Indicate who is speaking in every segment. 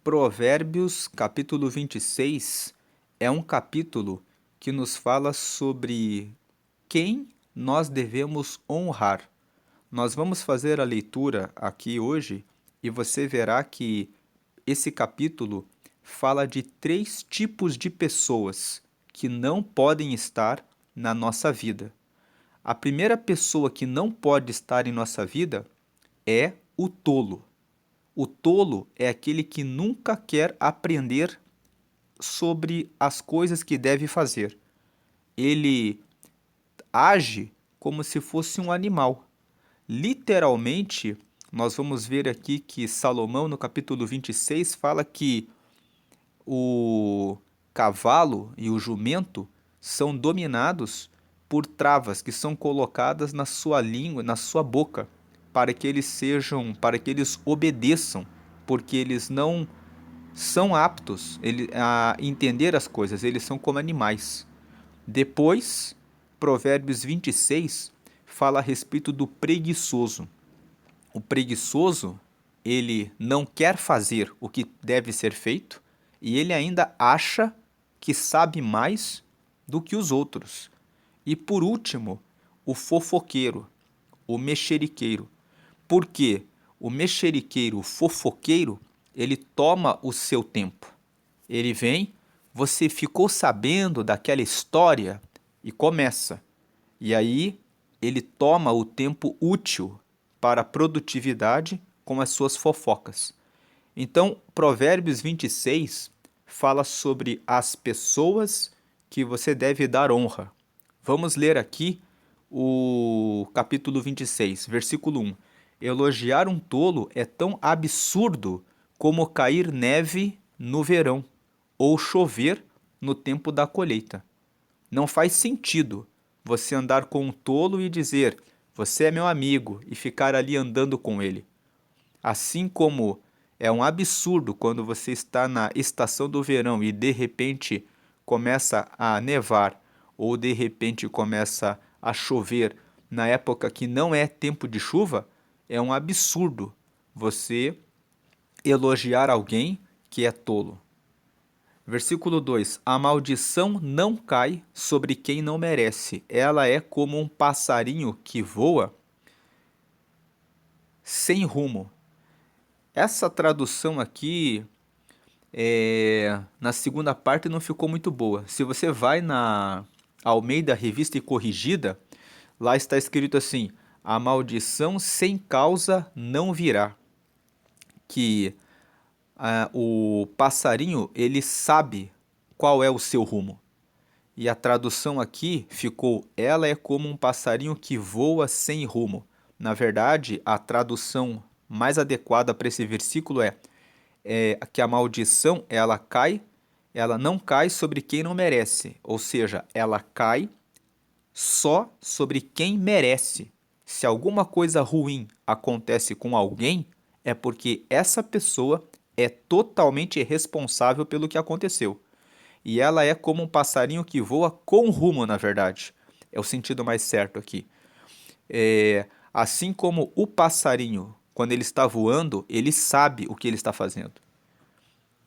Speaker 1: Provérbios, capítulo 26, é um capítulo que nos fala sobre quem nós devemos honrar. Nós vamos fazer a leitura aqui hoje e você verá que esse capítulo fala de três tipos de pessoas que não podem estar na nossa vida. A primeira pessoa que não pode estar em nossa vida é o tolo. O tolo é aquele que nunca quer aprender sobre as coisas que deve fazer. Ele age como se fosse um animal. Literalmente, nós vamos ver aqui que Salomão, no capítulo 26, fala que o cavalo e o jumento são dominados por travas que são colocadas na sua língua, na sua boca, para que eles obedeçam, porque eles não são aptos a entender as coisas, eles são como animais. Depois, Provérbios 26 fala a respeito do preguiçoso. O preguiçoso, ele não quer fazer o que deve ser feito e ele ainda acha que sabe mais do que os outros. E por último, o fofoqueiro, o mexeriqueiro. Por quê? O mexeriqueiro, o fofoqueiro, ele toma o seu tempo. Ele vem, você ficou sabendo daquela história e começa. E aí ele toma o tempo útil para a produtividade com as suas fofocas. Então, Provérbios 26 fala sobre as pessoas que você deve dar honra. Vamos ler aqui o capítulo 26, versículo 1. Elogiar um tolo é tão absurdo como cair neve no verão ou chover no tempo da colheita. Não faz sentido você andar com um tolo e dizer, você é meu amigo, e ficar ali andando com ele. Assim como é um absurdo quando você está na estação do verão e de repente começa a nevar ou de repente começa a chover na época que não é tempo de chuva, é um absurdo você elogiar alguém que é tolo. Versículo 2: A maldição não cai sobre quem não merece. Ela é como um passarinho que voa sem rumo. Essa tradução aqui, na segunda parte, não ficou muito boa. Se você vai na Almeida Revista e Corrigida, lá está escrito assim: a maldição sem causa não virá. Que o passarinho, ele sabe qual é o seu rumo. E a tradução aqui ficou: ela é como um passarinho que voa sem rumo. Na verdade, a tradução mais adequada para esse versículo é que a maldição ela não cai sobre quem não merece, ou seja, ela cai só sobre quem merece. Se alguma coisa ruim acontece com alguém, é porque essa pessoa é totalmente responsável pelo que aconteceu. E ela é como um passarinho que voa com rumo, na verdade. É o sentido mais certo aqui. Assim como o passarinho, quando ele está voando, ele sabe o que ele está fazendo.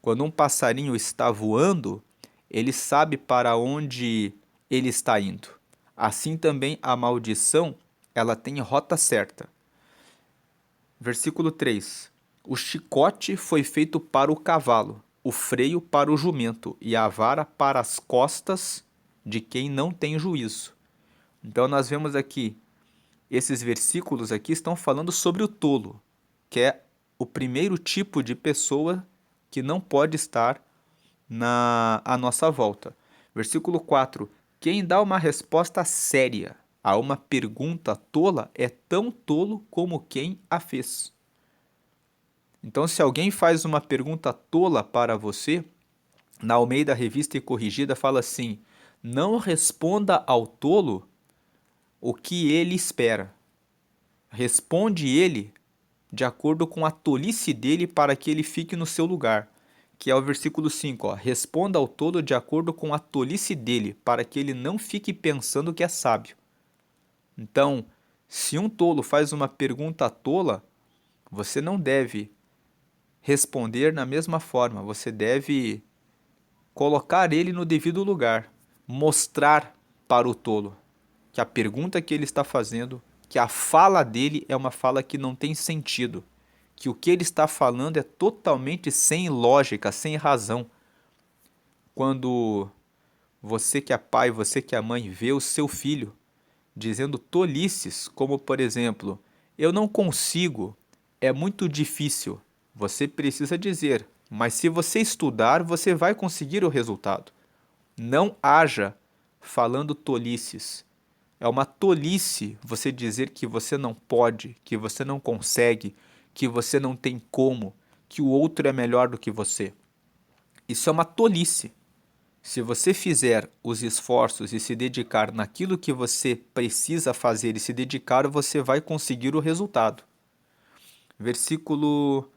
Speaker 1: Quando um passarinho está voando, ele sabe para onde ele está indo. Assim também a maldição, ela tem rota certa. Versículo 3: O chicote foi feito para o cavalo, o freio para o jumento e a vara para as costas de quem não tem juízo. Então nós vemos aqui, esses versículos aqui estão falando sobre o tolo, que é o primeiro tipo de pessoa que não pode estar à nossa volta. Versículo 4: Quem dá uma resposta séria a uma pergunta tola é tão tolo como quem a fez. Então, se alguém faz uma pergunta tola para você, na Almeida Revista e Corrigida fala assim: não responda ao tolo o que ele espera. Responde ele de acordo com a tolice dele para que ele fique no seu lugar. Que é o versículo 5, ó. Responda ao tolo de acordo com a tolice dele, para que ele não fique pensando que é sábio. Então, se um tolo faz uma pergunta tola, você não deve responder na mesma forma. Você deve colocar ele no devido lugar, mostrar para o tolo que a pergunta que ele está fazendo, que a fala dele é uma fala que não tem sentido, que o que ele está falando é totalmente sem lógica, sem razão. Quando você que é pai, você que é mãe, vê o seu filho dizendo tolices, como por exemplo, eu não consigo, é muito difícil. Você precisa dizer, mas se você estudar, você vai conseguir o resultado. Não haja falando tolices. É uma tolice você dizer que você não pode, que você não consegue, que você não tem como, que o outro é melhor do que você. Isso é uma tolice. Se você fizer os esforços e se dedicar naquilo que você precisa fazer e se dedicar, você vai conseguir o resultado. Versículo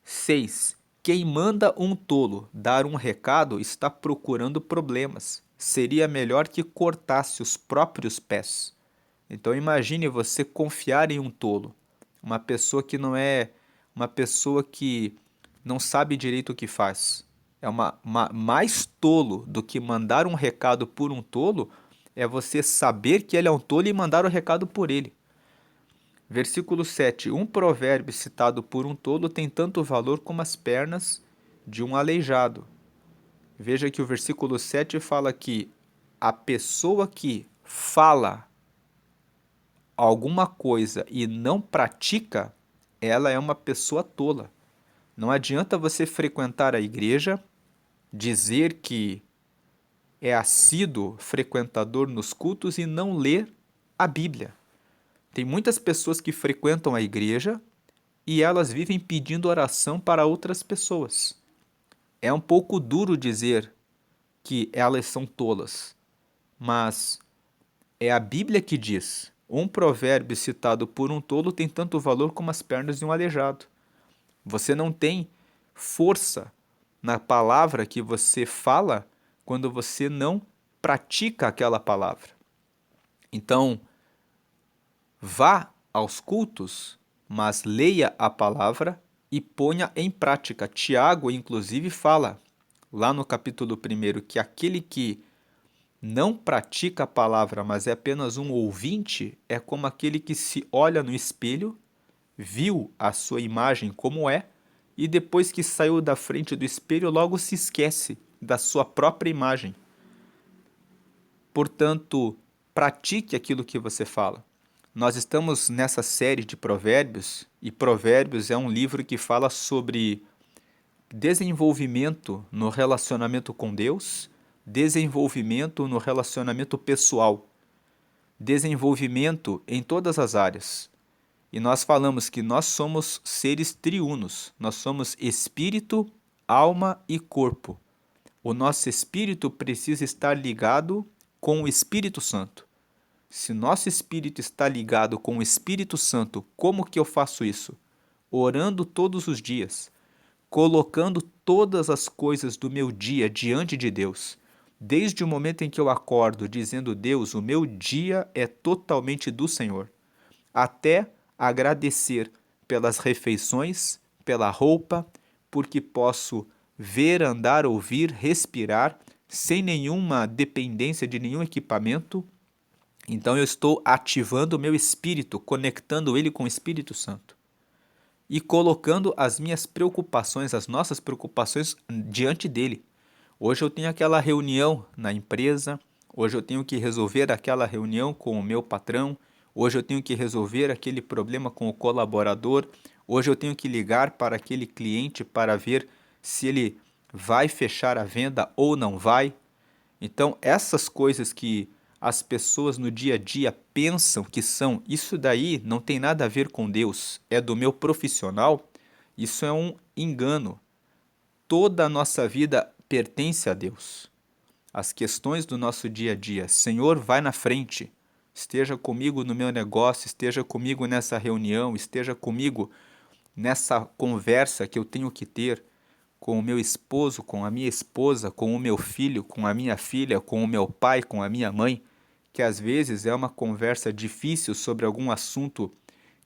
Speaker 1: 6. Quem manda um tolo dar um recado está procurando problemas. Seria melhor que cortasse os próprios pés. Então imagine você confiar em um tolo, uma pessoa que não é, uma pessoa que não sabe direito o que faz. É mais tolo do que mandar um recado por um tolo é você saber que ele é um tolo e mandar o recado por ele. Versículo 7. Um provérbio citado por um tolo tem tanto valor como as pernas de um aleijado. Veja que o versículo 7 fala que a pessoa que fala alguma coisa e não pratica, ela é uma pessoa tola. Não adianta você frequentar a igreja, dizer que é assíduo frequentador nos cultos e não ler a Bíblia. Tem muitas pessoas que frequentam a igreja e elas vivem pedindo oração para outras pessoas. É um pouco duro dizer que elas são tolas, mas é a Bíblia que diz: um provérbio citado por um tolo tem tanto valor como as pernas de um aleijado. Você não tem força na palavra que você fala quando você não pratica aquela palavra. Então, vá aos cultos, mas leia a palavra e ponha em prática. Tiago, inclusive, fala lá no capítulo 1 que aquele que não pratica a palavra, mas é apenas um ouvinte, é como aquele que se olha no espelho, viu a sua imagem como é, e depois que saiu da frente do espelho, logo se esquece da sua própria imagem. Portanto, pratique aquilo que você fala. Nós estamos nessa série de provérbios, e Provérbios é um livro que fala sobre desenvolvimento no relacionamento com Deus, desenvolvimento no relacionamento pessoal, desenvolvimento em todas as áreas. E nós falamos que nós somos seres triunos, nós somos espírito, alma e corpo. O nosso espírito precisa estar ligado com o Espírito Santo. Se nosso espírito está ligado com o Espírito Santo, como que eu faço isso? Orando todos os dias, colocando todas as coisas do meu dia diante de Deus. Desde o momento em que eu acordo, dizendo: Deus, o meu dia é totalmente do Senhor, até agradecer pelas refeições, pela roupa, porque posso ver, andar, ouvir, respirar, sem nenhuma dependência de nenhum equipamento. Então eu estou ativando o meu espírito, conectando ele com o Espírito Santo e colocando as minhas preocupações, as nossas preocupações diante dele. Hoje eu tenho aquela reunião na empresa, hoje eu tenho que resolver aquela reunião com o meu patrão, hoje eu tenho que resolver aquele problema com o colaborador, hoje eu tenho que ligar para aquele cliente para ver se ele vai fechar a venda ou não vai. Então, essas coisas que as pessoas no dia a dia pensam que são, isso daí não tem nada a ver com Deus, é do meu profissional, isso é um engano. Toda a nossa vida pertence a Deus. As questões do nosso dia a dia, Senhor, vai na frente, esteja comigo no meu negócio, esteja comigo nessa reunião, esteja comigo nessa conversa que eu tenho que ter com o meu esposo, com a minha esposa, com o meu filho, com a minha filha, com o meu pai, com a minha mãe, que às vezes é uma conversa difícil sobre algum assunto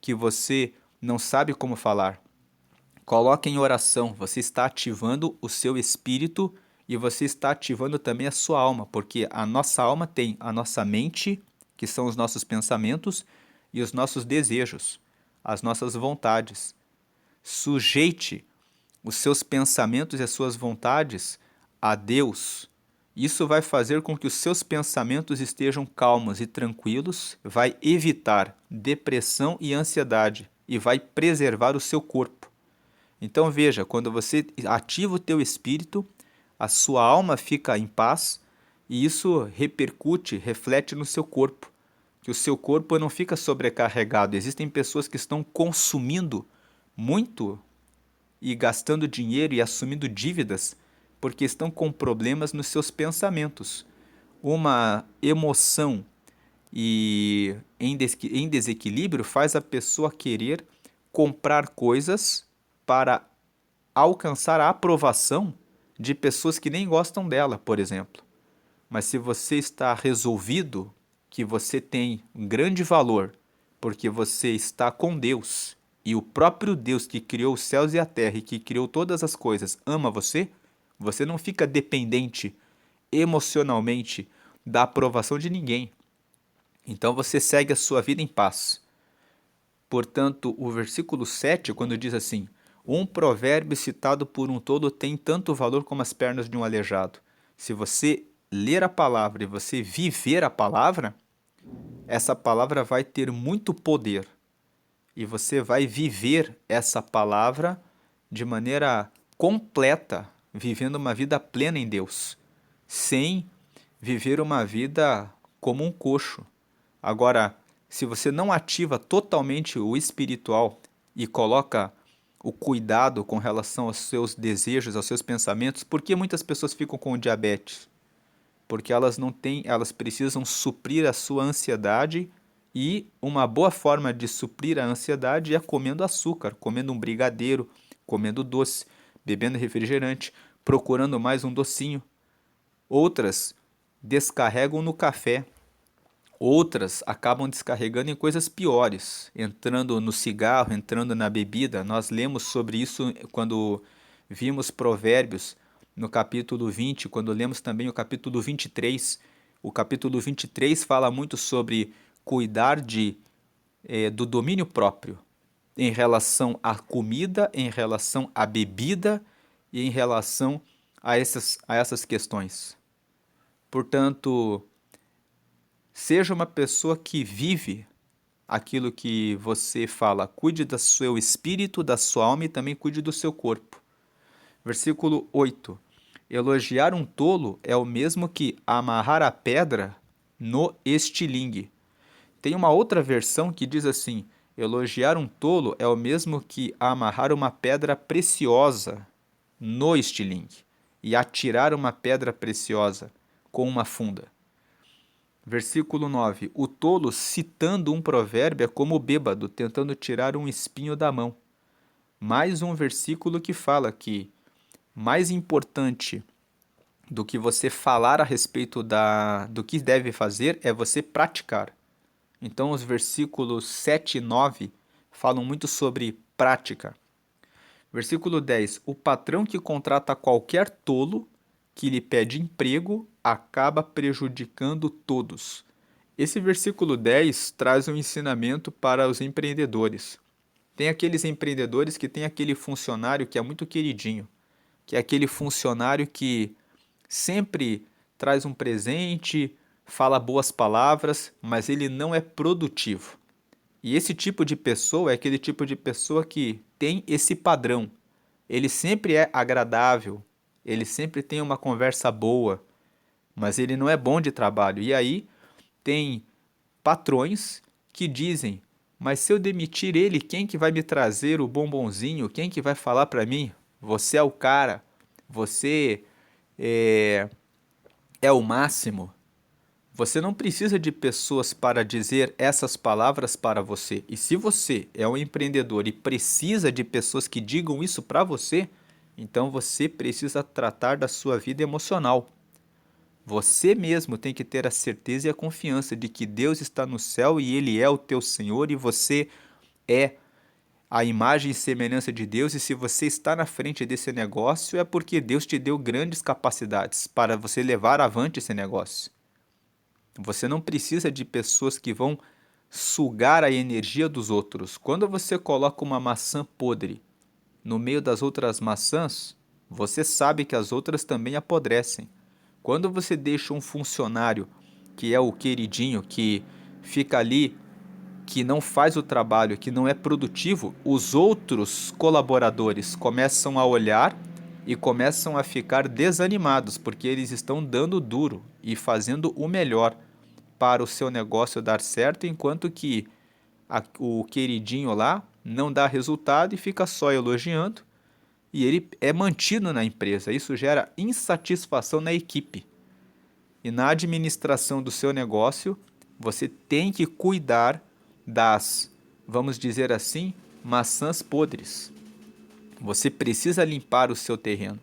Speaker 1: que você não sabe como falar. Coloque em oração. Você está ativando o seu espírito e você está ativando também a sua alma, porque a nossa alma tem a nossa mente, que são os nossos pensamentos, e os nossos desejos, as nossas vontades. Sujeite os seus pensamentos e as suas vontades a Deus. Isso vai fazer com que os seus pensamentos estejam calmos e tranquilos, vai evitar depressão e ansiedade e vai preservar o seu corpo. Então veja, quando você ativa o teu espírito, a sua alma fica em paz e isso repercute, reflete no seu corpo, que o seu corpo não fica sobrecarregado. Existem pessoas que estão consumindo muito e gastando dinheiro e assumindo dívidas porque estão com problemas nos seus pensamentos. Uma emoção e em desequilíbrio faz a pessoa querer comprar coisas para alcançar a aprovação de pessoas que nem gostam dela, por exemplo. Mas se você está resolvido que você tem um grande valor, porque você está com Deus, e o próprio Deus que criou os céus e a terra e que criou todas as coisas ama você, você não fica dependente emocionalmente da aprovação de ninguém. Então você segue a sua vida em paz. Portanto, o versículo 7, quando diz assim: um provérbio citado por um tolo tem tanto valor como as pernas de um aleijado. Se você ler a palavra e você viver a palavra, essa palavra vai ter muito poder. E você vai viver essa palavra de maneira completa, vivendo uma vida plena em Deus, sem viver uma vida como um coxo. Agora, se você não ativa totalmente o espiritual e coloca o cuidado com relação aos seus desejos, aos seus pensamentos, por que muitas pessoas ficam com diabetes? Porque elas não têm, elas precisam suprir a sua ansiedade e uma boa forma de suprir a ansiedade é comendo açúcar, comendo um brigadeiro, comendo doce, bebendo refrigerante, procurando mais um docinho. Outras descarregam no café. Outras acabam descarregando em coisas piores, entrando no cigarro, entrando na bebida. Nós lemos sobre isso quando vimos Provérbios no capítulo 20, quando lemos também o capítulo 23. O capítulo 23 fala muito sobre cuidar do domínio próprio em relação à comida, em relação à bebida e em relação a essas questões. Portanto, seja uma pessoa que vive aquilo que você fala. Cuide do seu espírito, da sua alma e também cuide do seu corpo. Versículo 8. Elogiar um tolo é o mesmo que amarrar a pedra no estilingue. Tem uma outra versão que diz assim: elogiar um tolo é o mesmo que amarrar uma pedra preciosa no estilingue e atirar uma pedra preciosa com uma funda. Versículo 9. O tolo, citando um provérbio, é como o bêbado, tentando tirar um espinho da mão. Mais um versículo que fala que mais importante do que você falar a respeito do que deve fazer é você praticar. Então, os versículos 7 e 9 falam muito sobre prática. Versículo 10. O patrão que contrata qualquer tolo que lhe pede emprego acaba prejudicando todos. Esse versículo 10 traz um ensinamento para os empreendedores. Tem aqueles empreendedores que tem aquele funcionário que é muito queridinho, que é aquele funcionário que sempre traz um presente, fala boas palavras, mas ele não é produtivo. E esse tipo de pessoa é aquele tipo de pessoa que tem esse padrão. Ele sempre é agradável, ele sempre tem uma conversa boa, mas ele não é bom de trabalho. E aí tem patrões que dizem: mas se eu demitir ele, quem que vai me trazer o bombonzinho? Quem que vai falar para mim? Você é o cara, você é o máximo. Você não precisa de pessoas para dizer essas palavras para você. E se você é um empreendedor e precisa de pessoas que digam isso para você, então você precisa tratar da sua vida emocional. Você mesmo tem que ter a certeza e a confiança de que Deus está no céu e Ele é o teu Senhor e você é a imagem e semelhança de Deus, e se você está na frente desse negócio, é porque Deus te deu grandes capacidades para você levar avante esse negócio. Você não precisa de pessoas que vão sugar a energia dos outros. Quando você coloca uma maçã podre no meio das outras maçãs, você sabe que as outras também apodrecem. Quando você deixa um funcionário que é o queridinho, que fica ali, que não faz o trabalho, que não é produtivo, os outros colaboradores começam a olhar e começam a ficar desanimados, porque eles estão dando duro e fazendo o melhor para o seu negócio dar certo, enquanto que o queridinho lá não dá resultado e fica só elogiando, e ele é mantido na empresa. Isso gera insatisfação na equipe. E na administração do seu negócio, você tem que cuidar das, vamos dizer assim, maçãs podres. Você precisa limpar o seu terreno.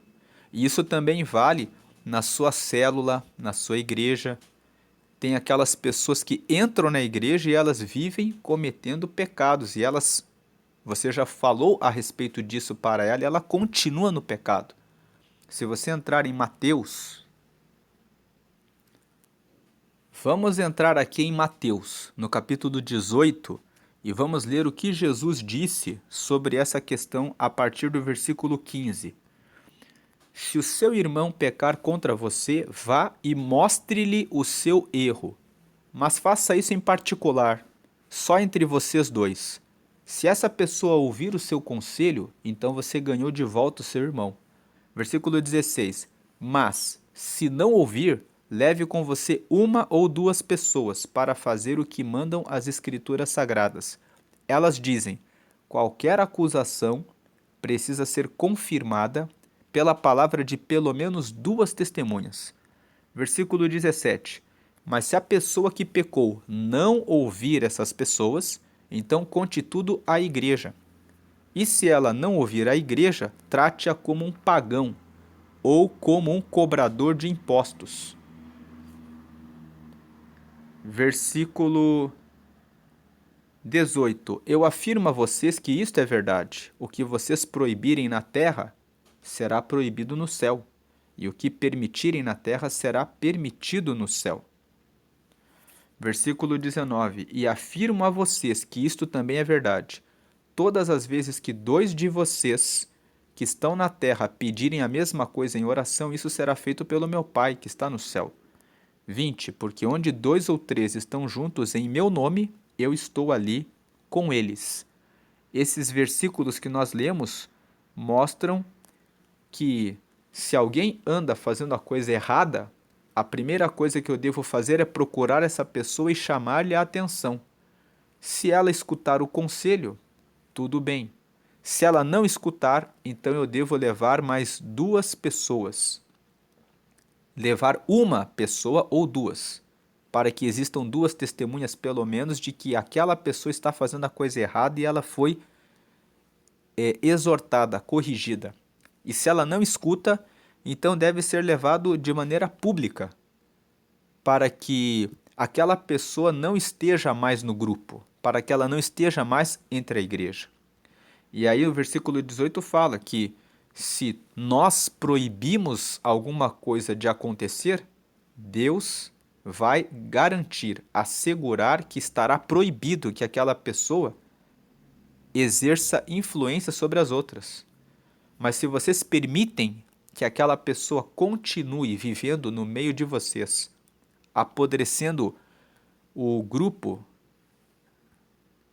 Speaker 1: E isso também vale na sua célula, na sua igreja. Tem aquelas pessoas que entram na igreja e elas vivem cometendo pecados e elas, você já falou a respeito disso para ela e ela continua no pecado. Se você entrar em Mateus, vamos entrar aqui em Mateus, no capítulo 18, e vamos ler o que Jesus disse sobre essa questão a partir do versículo 15. Se o seu irmão pecar contra você, vá e mostre-lhe o seu erro. Mas faça isso em particular, só entre vocês dois. Se essa pessoa ouvir o seu conselho, então você ganhou de volta o seu irmão. Versículo 16. Mas, se não ouvir, leve com você uma ou duas pessoas para fazer o que mandam as Escrituras Sagradas. Elas dizem: qualquer acusação precisa ser confirmada pela palavra de pelo menos duas testemunhas. Versículo 17. Mas se a pessoa que pecou não ouvir essas pessoas, então conte tudo à igreja. E se ela não ouvir a igreja, trate-a como um pagão ou como um cobrador de impostos. Versículo 18. Eu afirmo a vocês que isto é verdade. O que vocês proibirem na terra será proibido no céu, e o que permitirem na terra será permitido no céu. Versículo 19. E afirmo a vocês que isto também é verdade. Todas as vezes que dois de vocês que estão na terra pedirem a mesma coisa em oração, isso será feito pelo meu Pai que está no céu. 20. Porque onde 2 ou 3 estão juntos em meu nome, eu estou ali com eles. Esses versículos que nós lemos mostram que se alguém anda fazendo a coisa errada, a primeira coisa que eu devo fazer é procurar essa pessoa e chamar-lhe a atenção. Se ela escutar o conselho, tudo bem. Se ela não escutar, então eu devo levar mais duas pessoas. Levar uma pessoa ou duas, para que existam duas testemunhas pelo menos de que aquela pessoa está fazendo a coisa errada e ela foi exortada, corrigida. E se ela não escuta, então deve ser levado de maneira pública, para que aquela pessoa não esteja mais no grupo, para que ela não esteja mais entre a igreja. E aí o versículo 18 fala que se nós proibimos alguma coisa de acontecer, Deus vai garantir, assegurar que estará proibido que aquela pessoa exerça influência sobre as outras. Mas se vocês permitem que aquela pessoa continue vivendo no meio de vocês, apodrecendo o grupo,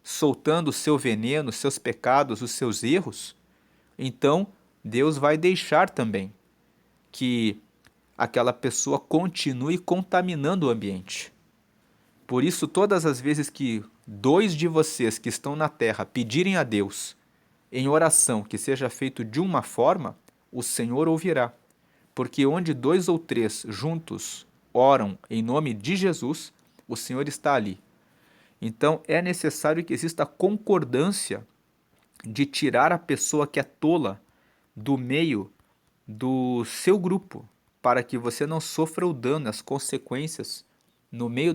Speaker 1: soltando o seu veneno, os seus pecados, os seus erros, então Deus vai deixar também que aquela pessoa continue contaminando o ambiente. Por isso, todas as vezes que dois de vocês que estão na terra pedirem a Deus em oração que seja feito de uma forma, o Senhor ouvirá. Porque onde 2 ou 3 juntos oram em nome de Jesus, o Senhor está ali. Então é necessário que exista concordância de tirar a pessoa que é tola do meio do seu grupo, para que você não sofra o dano, as consequências no meio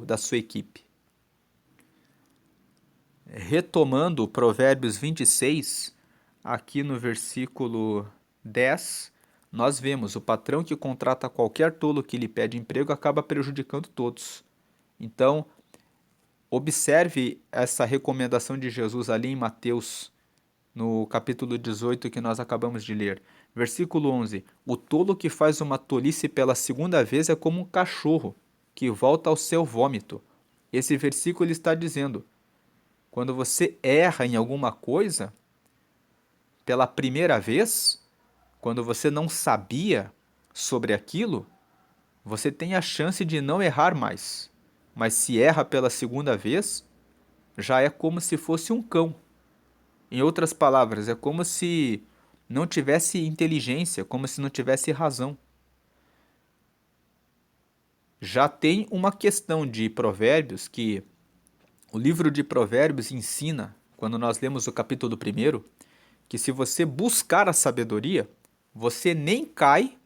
Speaker 1: da sua equipe. Retomando Provérbios 26, aqui no versículo 10, nós vemos o patrão que contrata qualquer tolo que lhe pede emprego acaba prejudicando todos. Então, observe essa recomendação de Jesus ali em Mateus, no capítulo 18 que nós acabamos de ler. Versículo 11: O tolo que faz uma tolice pela segunda vez é como um cachorro que volta ao seu vômito. Esse versículo está dizendo: quando você erra em alguma coisa, pela primeira vez, quando você não sabia sobre aquilo, você tem a chance de não errar mais. Mas se erra pela segunda vez, já é como se fosse um cão. Em outras palavras, é como se não tivesse inteligência, como se não tivesse razão. Já tem uma questão de Provérbios que o livro de Provérbios ensina, quando nós lemos o capítulo 1, que se você buscar a sabedoria, você nem cai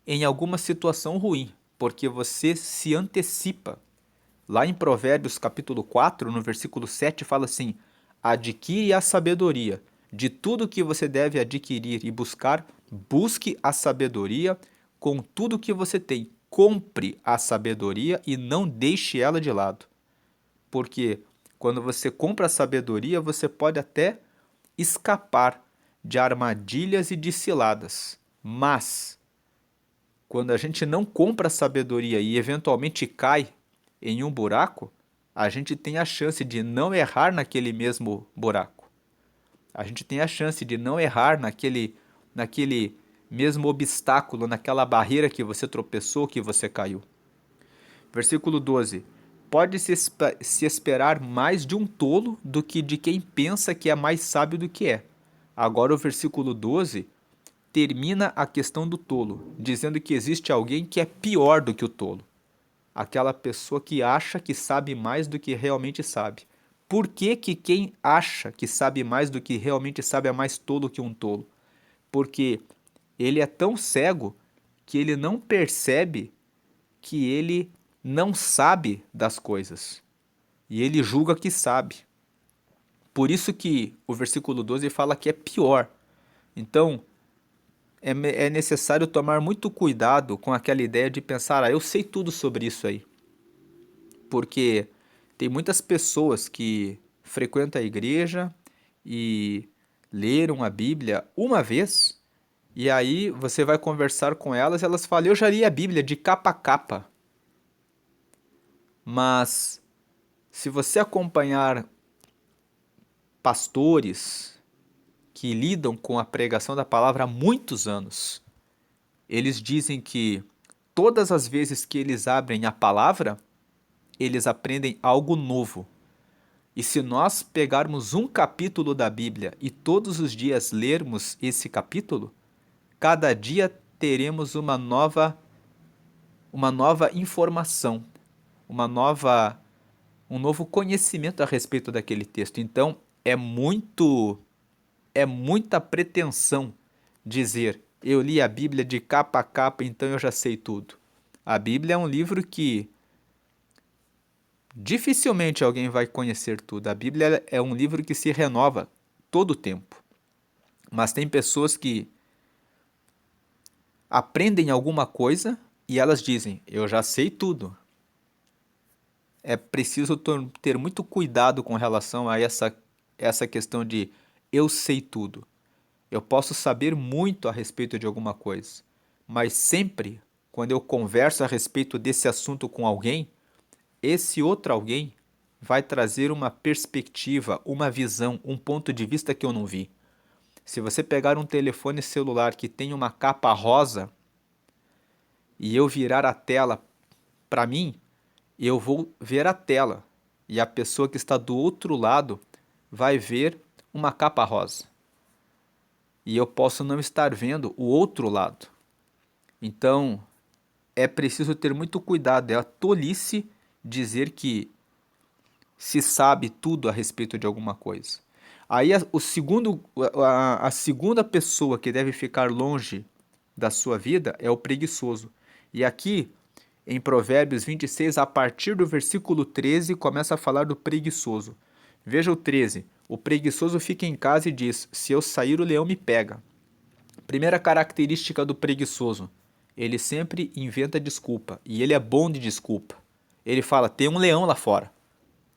Speaker 1: em alguma situação ruim, porque você se antecipa. Lá em Provérbios capítulo 4, no versículo 7, fala assim: adquire a sabedoria. De tudo que você deve adquirir e buscar, busque a sabedoria com tudo que você tem. Compre a sabedoria e não deixe ela de lado. Porque quando você compra a sabedoria, você pode até escapar de armadilhas e de ciladas. Mas, quando a gente não compra a sabedoria e eventualmente cai em um buraco, a gente tem a chance de não errar naquele mesmo buraco. A gente tem a chance de não errar naquele mesmo obstáculo, naquela barreira que você tropeçou, que você caiu. Versículo 12. Pode-se esperar mais de um tolo do que de quem pensa que é mais sábio do que é. Agora o versículo 12 termina a questão do tolo, dizendo que existe alguém que é pior do que o tolo. Aquela pessoa que acha que sabe mais do que realmente sabe. Por que que quem acha que sabe mais do que realmente sabe é mais tolo que um tolo? Porque ele é tão cego que ele não percebe que ele não sabe das coisas. E ele julga que sabe. Por isso que o versículo 12 fala que é pior. Então, é necessário tomar muito cuidado com aquela ideia de pensar, eu sei tudo sobre isso aí. Porque tem muitas pessoas que frequentam a igreja e leram a Bíblia uma vez, e aí você vai conversar com elas e elas falam, eu já li a Bíblia de capa a capa. Mas se você acompanhar pastores que lidam com a pregação da palavra há muitos anos, eles dizem que todas as vezes que eles abrem a palavra, eles aprendem algo novo. E se nós pegarmos um capítulo da Bíblia e todos os dias lermos esse capítulo, cada dia teremos uma nova informação, um novo conhecimento a respeito daquele texto. Então, é muita pretensão dizer, eu li a Bíblia de capa a capa, então eu já sei tudo. A Bíblia é um livro que dificilmente alguém vai conhecer tudo. A Bíblia é um livro que se renova todo o tempo. Mas tem pessoas que aprendem alguma coisa e elas dizem, eu já sei tudo. É preciso ter muito cuidado com relação a essa questão de eu sei tudo. Eu posso saber muito a respeito de alguma coisa, mas sempre, quando eu converso a respeito desse assunto com alguém, esse outro alguém vai trazer uma perspectiva, uma visão, um ponto de vista que eu não vi. Se você pegar um telefone celular que tem uma capa rosa e eu virar a tela para mim, eu vou ver a tela e a pessoa que está do outro lado vai ver uma capa rosa. E eu posso não estar vendo o outro lado. Então, é preciso ter muito cuidado. É a tolice dizer que se sabe tudo a respeito de alguma coisa. Aí a segunda pessoa que deve ficar longe da sua vida é o preguiçoso. E aqui, em Provérbios 26, a partir do versículo 13, começa a falar do preguiçoso. Veja o 13. O preguiçoso fica em casa e diz: se eu sair, o leão me pega. Primeira característica do preguiçoso: ele sempre inventa desculpa e ele é bom de desculpa. Ele fala: tem um leão lá fora.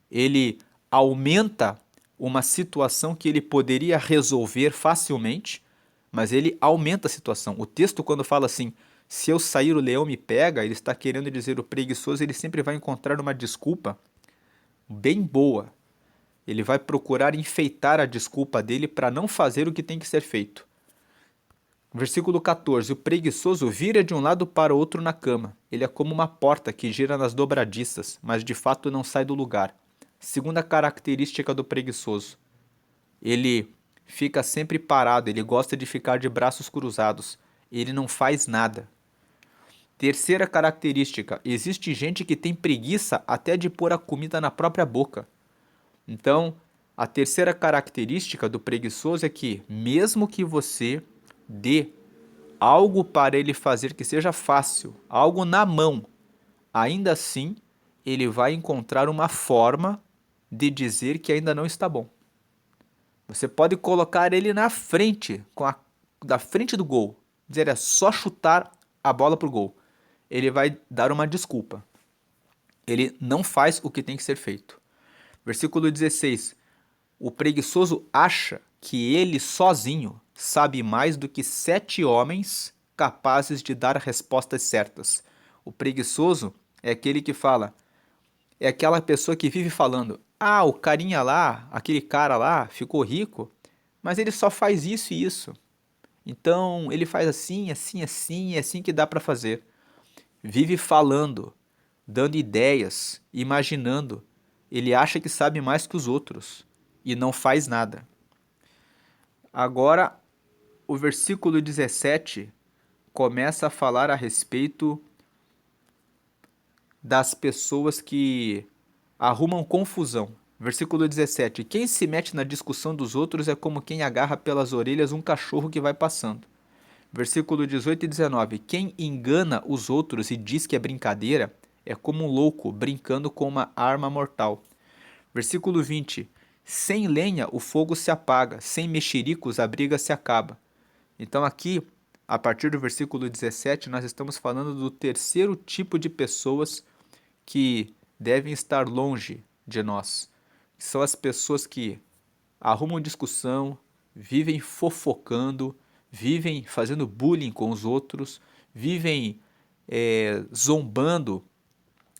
Speaker 1: Ele aumenta uma situação que ele poderia resolver facilmente, mas ele aumenta a situação. O texto, quando fala assim, se eu sair o leão me pega, ele está querendo dizer o preguiçoso, ele sempre vai encontrar uma desculpa bem boa. Ele vai procurar enfeitar a desculpa dele para não fazer o que tem que ser feito. Versículo 14. O preguiçoso vira de um lado para o outro na cama. Ele é como uma porta que gira nas dobradiças, mas de fato não sai do lugar. Segunda característica do preguiçoso: ele fica sempre parado, ele gosta de ficar de braços cruzados, ele não faz nada. Terceira característica: existe gente que tem preguiça até de pôr a comida na própria boca. Então, a terceira característica do preguiçoso é que, mesmo que você dê algo para ele fazer que seja fácil, algo na mão, ainda assim ele vai encontrar uma forma de dizer que ainda não está bom. Você pode colocar ele na frente, da frente do gol, dizer é só chutar a bola pro gol. Ele vai dar uma desculpa. Ele não faz o que tem que ser feito. Versículo 16. O preguiçoso acha que ele sozinho sabe mais do que 7 homens capazes de dar respostas certas. O preguiçoso é aquele que fala, é aquela pessoa que vive falando: ah, o carinha lá, aquele cara lá, ficou rico, mas ele só faz isso e isso. Então ele faz assim, assim, assim, é assim que dá para fazer. Vive falando, dando ideias, imaginando. Ele acha que sabe mais que os outros e não faz nada. Agora, o versículo 17 começa a falar a respeito das pessoas que arrumam confusão. Versículo 17: quem se mete na discussão dos outros é como quem agarra pelas orelhas um cachorro que vai passando. Versículo 18 e 19: quem engana os outros e diz que é brincadeira é como um louco brincando com uma arma mortal. Versículo 20: sem lenha o fogo se apaga, sem mexericos a briga se acaba. Então aqui, a partir do versículo 17, nós estamos falando do terceiro tipo de pessoas que devem estar longe de nós. São as pessoas que arrumam discussão, vivem fofocando, vivem fazendo bullying com os outros, vivem zombando,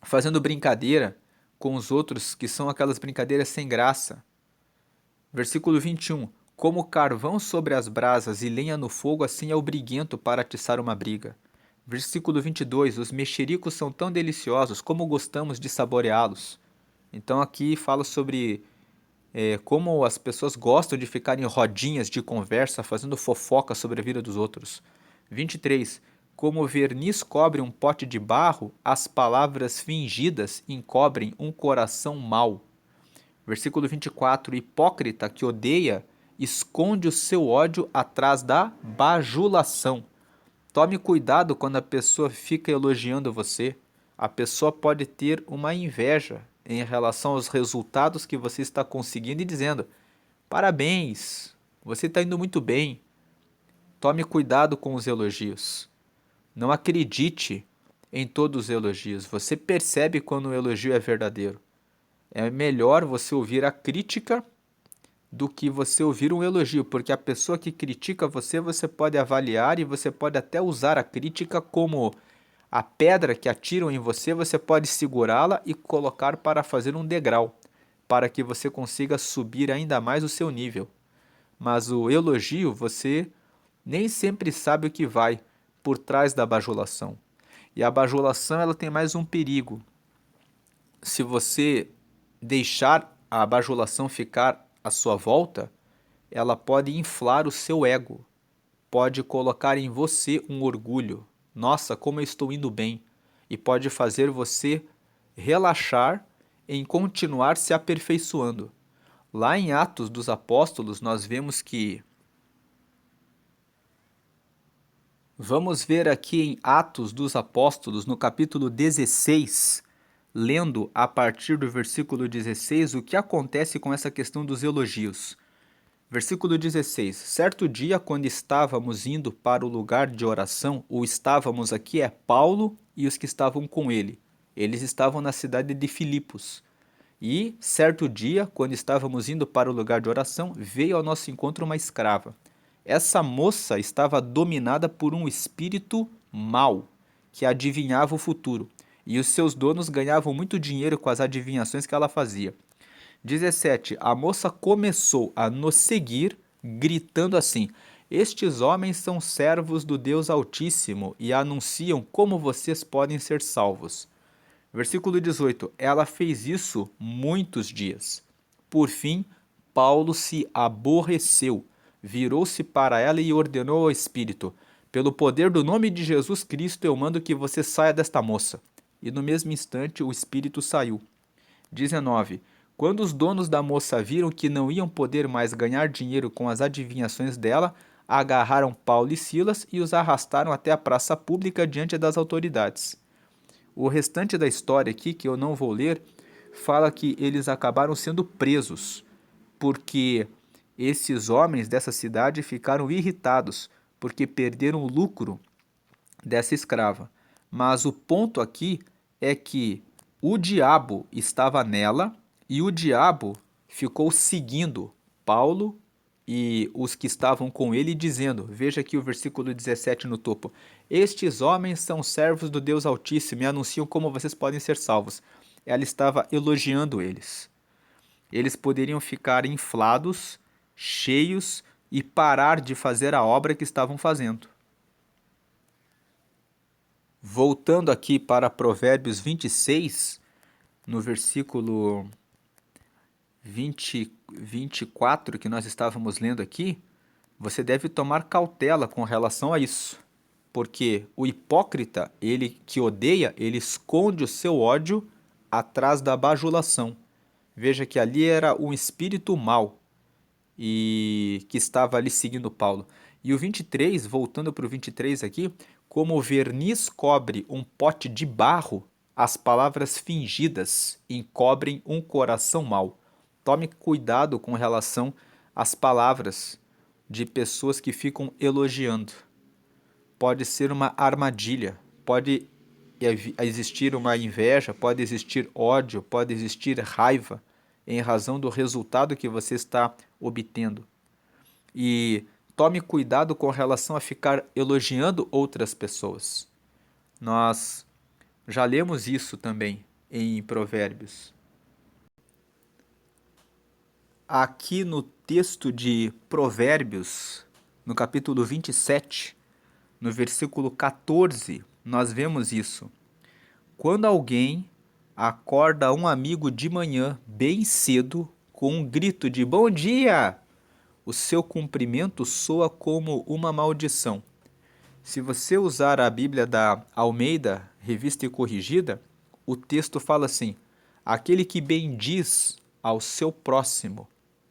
Speaker 1: fazendo brincadeira com os outros, que são aquelas brincadeiras sem graça. Versículo 21. Como carvão sobre as brasas e lenha no fogo, assim é o briguento para atiçar uma briga. Versículo 22. Os mexericos são tão deliciosos, como gostamos de saboreá-los. Então aqui fala sobre como as pessoas gostam de ficar em rodinhas de conversa, fazendo fofoca sobre a vida dos outros. 23. Como o verniz cobre um pote de barro, as palavras fingidas encobrem um coração mau. Versículo 24. O hipócrita que odeia esconde o seu ódio atrás da bajulação. Tome cuidado quando a pessoa fica elogiando você. A pessoa pode ter uma inveja em relação aos resultados que você está conseguindo e dizendo: parabéns, você está indo muito bem. Tome cuidado com os elogios. Não acredite em todos os elogios. Você percebe quando o elogio é verdadeiro. É melhor você ouvir a crítica do que você ouvir um elogio, porque a pessoa que critica você, você pode avaliar e você pode até usar a crítica como a pedra que atiram em você, você pode segurá-la e colocar para fazer um degrau, para que você consiga subir ainda mais o seu nível. Mas o elogio, você nem sempre sabe o que vai por trás da bajulação. E a bajulação, ela tem mais um perigo. Se você deixar a bajulação ficar à sua volta, ela pode inflar o seu ego, pode colocar em você um orgulho. Nossa, como eu estou indo bem! E pode fazer você relaxar em continuar se aperfeiçoando. Lá em Atos dos Apóstolos, nós vemos que. Vamos ver aqui em Atos dos Apóstolos, no capítulo 16, lendo a partir do versículo 16 o que acontece com essa questão dos elogios. Versículo 16. Certo dia, quando estávamos indo para o lugar de oração, o estávamos aqui é Paulo e os que estavam com ele. Eles estavam na cidade de Filipos. E, certo dia, quando estávamos indo para o lugar de oração, veio ao nosso encontro uma escrava. Essa moça estava dominada por um espírito mau, que adivinhava o futuro, e os seus donos ganhavam muito dinheiro com as adivinhações que ela fazia. 17. A moça começou a nos seguir, gritando assim: Estes homens são servos do Deus Altíssimo e anunciam como vocês podem ser salvos. Versículo 18. Ela fez isso muitos dias. Por fim, Paulo se aborreceu, virou-se para ela e ordenou ao espírito: Pelo poder do nome de Jesus Cristo, eu mando que você saia desta moça. E no mesmo instante o espírito saiu. 19. Quando os donos da moça viram que não iam poder mais ganhar dinheiro com as adivinhações dela, agarraram Paulo e Silas e os arrastaram até a praça pública diante das autoridades. O restante da história aqui, que eu não vou ler, fala que eles acabaram sendo presos, porque esses homens dessa cidade ficaram irritados, porque perderam o lucro dessa escrava. Mas o ponto aqui é que o diabo estava nela e o diabo ficou seguindo Paulo e os que estavam com ele, dizendo, veja aqui o versículo 17 no topo: Estes homens são servos do Deus Altíssimo e anunciam como vocês podem ser salvos. Ela estava elogiando eles. Eles poderiam ficar inflados, cheios e parar de fazer a obra que estavam fazendo. Voltando aqui para Provérbios 26, no versículo 24 que nós estávamos lendo aqui, você deve tomar cautela com relação a isso, porque o hipócrita, ele que odeia, ele esconde o seu ódio atrás da bajulação. Veja que ali era um espírito mau e que estava ali seguindo Paulo. E o 23, voltando para o 23 aqui, como o verniz cobre um pote de barro, as palavras fingidas encobrem um coração mau. Tome cuidado com relação às palavras de pessoas que ficam elogiando. Pode ser uma armadilha, pode existir uma inveja, pode existir ódio, pode existir raiva em razão do resultado que você está obtendo. E tome cuidado com relação a ficar elogiando outras pessoas. Nós já lemos isso também em Provérbios. Aqui no texto de Provérbios, no capítulo 27, no versículo 14, nós vemos isso. Quando alguém acorda um amigo de manhã, bem cedo, com um grito de bom dia, o seu cumprimento soa como uma maldição. Se você usar a Bíblia da Almeida, Revista e Corrigida, o texto fala assim: aquele que bendiz ao seu próximo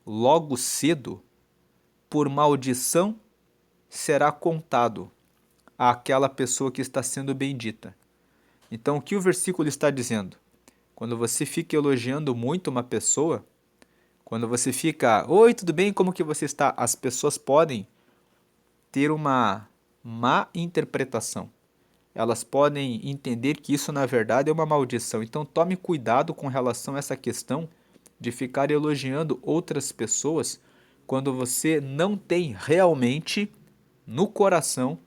Speaker 1: logo cedo, por maldição será contado àquela pessoa que está sendo bendita. Então, o que o versículo está dizendo? Quando você fica elogiando muito uma pessoa, quando você fica, oi, tudo bem, como que você está? As pessoas podem ter uma má interpretação. Elas podem entender que isso, na verdade, é uma maldição. Então, tome cuidado com relação a essa questão de ficar elogiando outras pessoas quando você não tem realmente no coração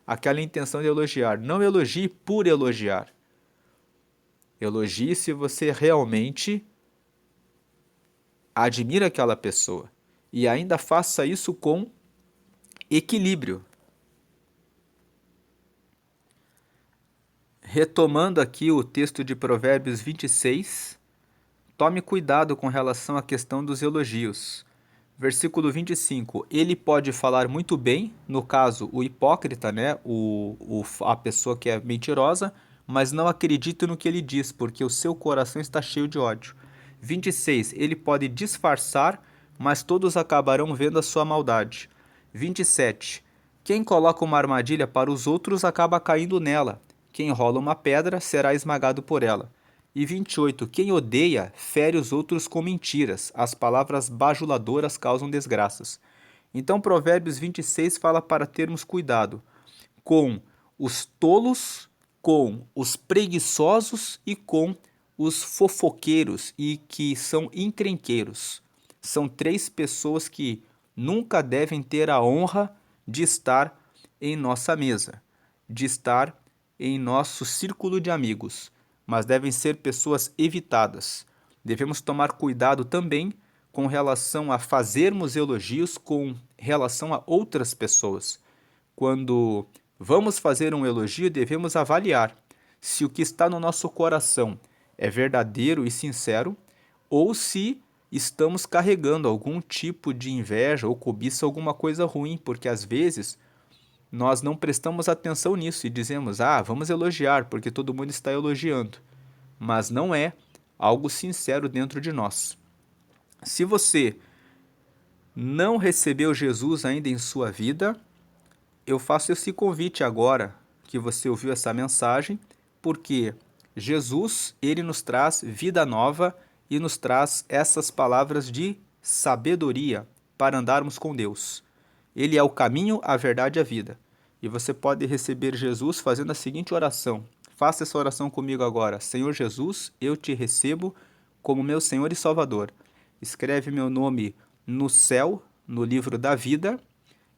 Speaker 1: aquela intenção de elogiar. Não elogie por elogiar. Elogie se você realmente admira aquela pessoa. E ainda faça isso com equilíbrio. Retomando aqui o texto de Provérbios 26, tome cuidado com relação à questão dos elogios. Versículo 25, ele pode falar muito bem, no caso o hipócrita, né? A pessoa que é mentirosa, mas não acredita no que ele diz, porque o seu coração está cheio de ódio. 26, ele pode disfarçar, mas todos acabarão vendo a sua maldade. 27, quem coloca uma armadilha para os outros acaba caindo nela. Quem rola uma pedra será esmagado por ela. E 28. Quem odeia fere os outros com mentiras. As palavras bajuladoras causam desgraças. Então, Provérbios 26 fala para termos cuidado com os tolos, com os preguiçosos e com os fofoqueiros e que são encrenqueiros. São três pessoas que nunca devem ter a honra de estar em nossa mesa, de estar em nosso círculo de amigos, mas devem ser pessoas evitadas. Devemos tomar cuidado também com relação a fazermos elogios com relação a outras pessoas. Quando vamos fazer um elogio, devemos avaliar se o que está no nosso coração é verdadeiro e sincero ou se estamos carregando algum tipo de inveja ou cobiça, alguma coisa ruim, porque às vezes nós não prestamos atenção nisso e dizemos: "Ah, vamos elogiar porque todo mundo está elogiando", mas não é algo sincero dentro de nós. Se você não recebeu Jesus ainda em sua vida, eu faço esse convite agora que você ouviu essa mensagem, porque Jesus, ele nos traz vida nova e nos traz essas palavras de sabedoria para andarmos com Deus. Ele é o caminho, a verdade e a vida. E você pode receber Jesus fazendo a seguinte oração. Faça essa oração comigo agora. Senhor Jesus, eu te recebo como meu Senhor e Salvador. Escreve meu nome no céu, no livro da vida,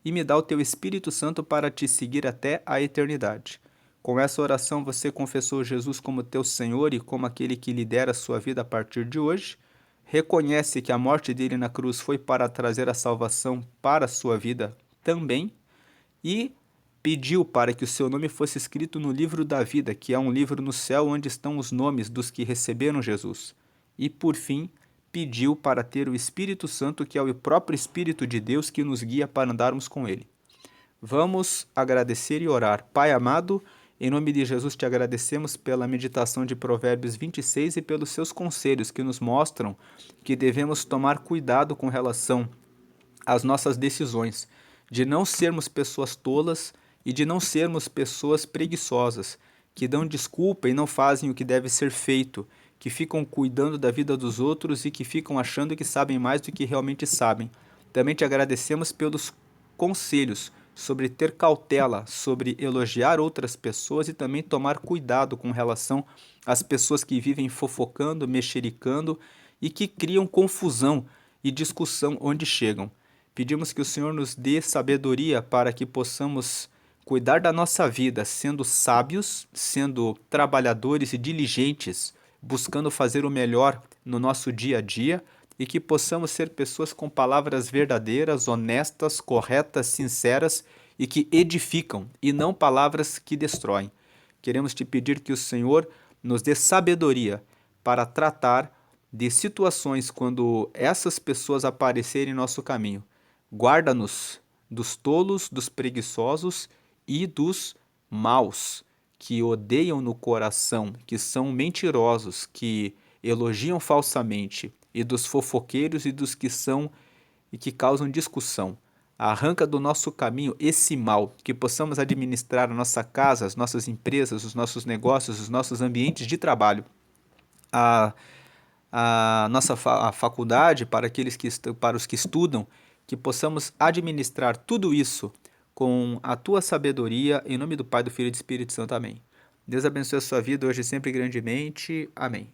Speaker 1: e me dá o teu Espírito Santo para te seguir até a eternidade. Com essa oração você confessou Jesus como teu Senhor e como aquele que lidera a sua vida a partir de hoje. Reconhece que a morte dele na cruz foi para trazer a salvação para a sua vida também. E pediu para que o seu nome fosse escrito no livro da vida, que é um livro no céu onde estão os nomes dos que receberam Jesus. E por fim, pediu para ter o Espírito Santo, que é o próprio Espírito de Deus que nos guia para andarmos com ele. Vamos agradecer e orar. Pai amado, em nome de Jesus te agradecemos pela meditação de Provérbios 26 e pelos seus conselhos que nos mostram que devemos tomar cuidado com relação às nossas decisões, de não sermos pessoas tolas e de não sermos pessoas preguiçosas, que dão desculpa e não fazem o que deve ser feito, que ficam cuidando da vida dos outros e que ficam achando que sabem mais do que realmente sabem. Também te agradecemos pelos conselhos sobre ter cautela, sobre elogiar outras pessoas e também tomar cuidado com relação às pessoas que vivem fofocando, mexericando e que criam confusão e discussão onde chegam. Pedimos que o Senhor nos dê sabedoria para que possamos cuidar da nossa vida, sendo sábios, sendo trabalhadores e diligentes, buscando fazer o melhor no nosso dia a dia e que possamos ser pessoas com palavras verdadeiras, honestas, corretas, sinceras e que edificam e não palavras que destroem. Queremos te pedir que o Senhor nos dê sabedoria para tratar de situações quando essas pessoas aparecerem em nosso caminho. Guarda-nos dos tolos, dos preguiçosos e dos maus, que odeiam no coração, que são mentirosos, que elogiam falsamente, e dos fofoqueiros e dos que são e que causam discussão. Arranca do nosso caminho esse mal, que possamos administrar a nossa casa, as nossas empresas, os nossos negócios, os nossos ambientes de trabalho. A, a nossa a faculdade, para aqueles que para os que estudam, que possamos administrar tudo isso com a tua sabedoria, em nome do Pai, do Filho e do Espírito Santo. Amém. Deus abençoe a sua vida hoje sempre grandemente. Amém.